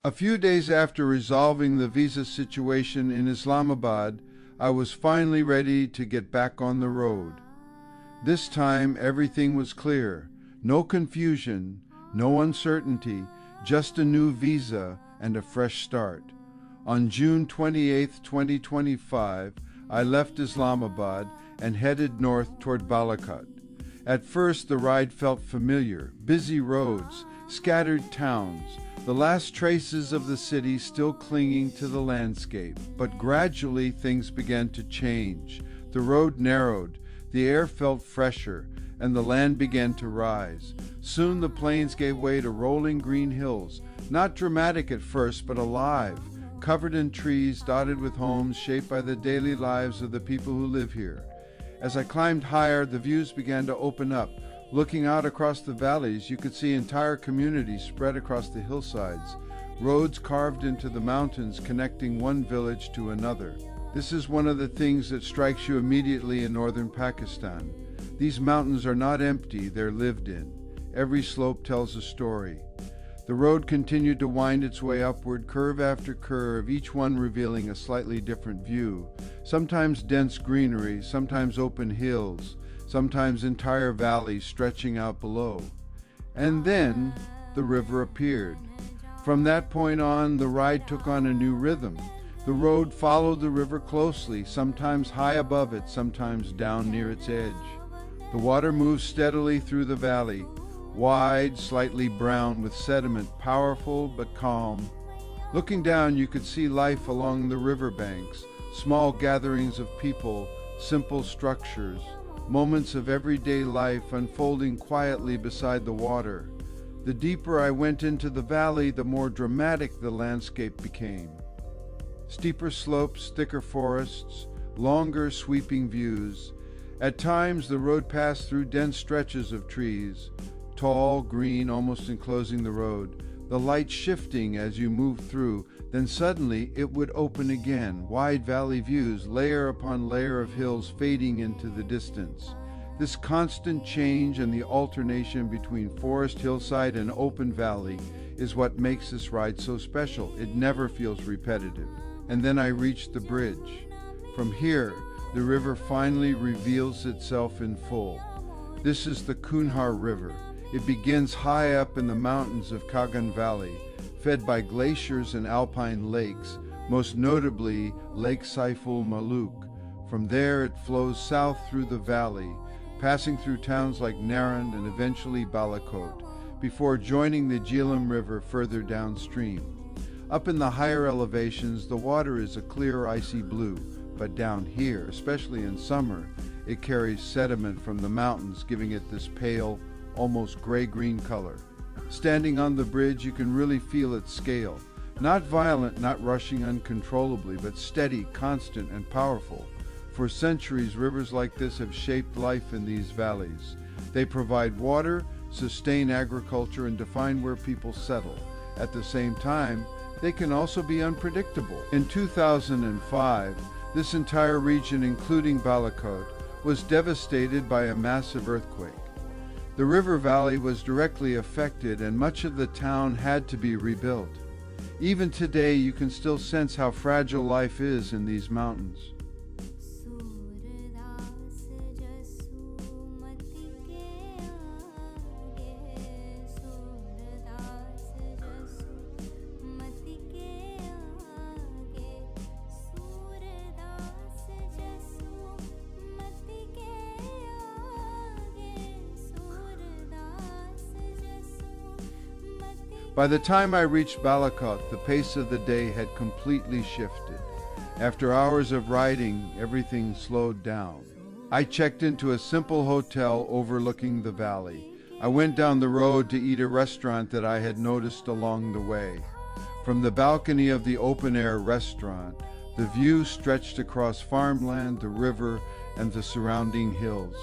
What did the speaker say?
A few days after resolving the visa situation in Islamabad, I was finally ready to get back on the road. This time everything was clear. No confusion, no uncertainty, just a new visa and a fresh start. On June 28, 2025, I left Islamabad and headed north toward Balakot. At first the ride felt familiar, busy roads, scattered towns, the last traces of the city still clinging to the landscape. But gradually things began to change. The road narrowed, the air felt fresher, and the land began to rise. Soon the plains gave way to rolling green hills, not dramatic at first, but alive, covered in trees, dotted with homes shaped by the daily lives of the people who live here. As I climbed higher, the views began to open up. Looking out across the valleys, you could see entire communities spread across the hillsides, roads carved into the mountains connecting one village to another. This is one of the things that strikes you immediately in northern Pakistan. These mountains are not empty, they're lived in. Every slope tells a story. The road continued to wind its way upward, curve after curve, each one revealing a slightly different view. Sometimes dense greenery, sometimes open hills, sometimes entire valleys stretching out below. And then the river appeared. From that point on, the ride took on a new rhythm. The road followed the river closely, sometimes high above it, sometimes down near its edge. The water moved steadily through the valley, wide, slightly brown with sediment, powerful but calm. Looking down, you could see life along the riverbanks, small gatherings of people, simple structures, moments of everyday life unfolding quietly beside the water. The deeper I went into the valley, the more dramatic the landscape became. Steeper slopes, thicker forests, longer sweeping views. At times the road passed through dense stretches of trees, tall, green, almost enclosing the road, the light shifting as you moved through. Then suddenly it would open again, wide valley views, layer upon layer of hills fading into the distance. This constant change and the alternation between forest, hillside, and open valley is what makes this ride so special. It never feels repetitive. And then I reached the bridge. From here, the river finally reveals itself in full. This is the Kunhar River. It begins high up in the mountains of Kaghan Valley, fed by glaciers and alpine lakes, most notably Lake Saiful Maluk. From there it flows south through the valley, passing through towns like Narand and eventually Balakot, before joining the Kalam River further downstream. Up in the higher elevations, the water is a clear icy blue, but down here, especially in summer, it carries sediment from the mountains, giving it this pale, almost gray-green color. Standing on the bridge, you can really feel its scale. Not violent, not rushing uncontrollably, but steady, constant, and powerful. For centuries, rivers like this have shaped life in these valleys. They provide water, sustain agriculture, and define where people settle. At the same time, they can also be unpredictable. In 2005, this entire region, including Balakot, was devastated by a massive earthquake. The river valley was directly affected and much of the town had to be rebuilt. Even today you can still sense how fragile life is in these mountains. By the time I reached Balakot, the pace of the day had completely shifted. After hours of riding, everything slowed down. I checked into a simple hotel overlooking the valley. I went down the road to eat at a restaurant that I had noticed along the way. From the balcony of the open-air restaurant, the view stretched across farmland, the river, and the surrounding hills.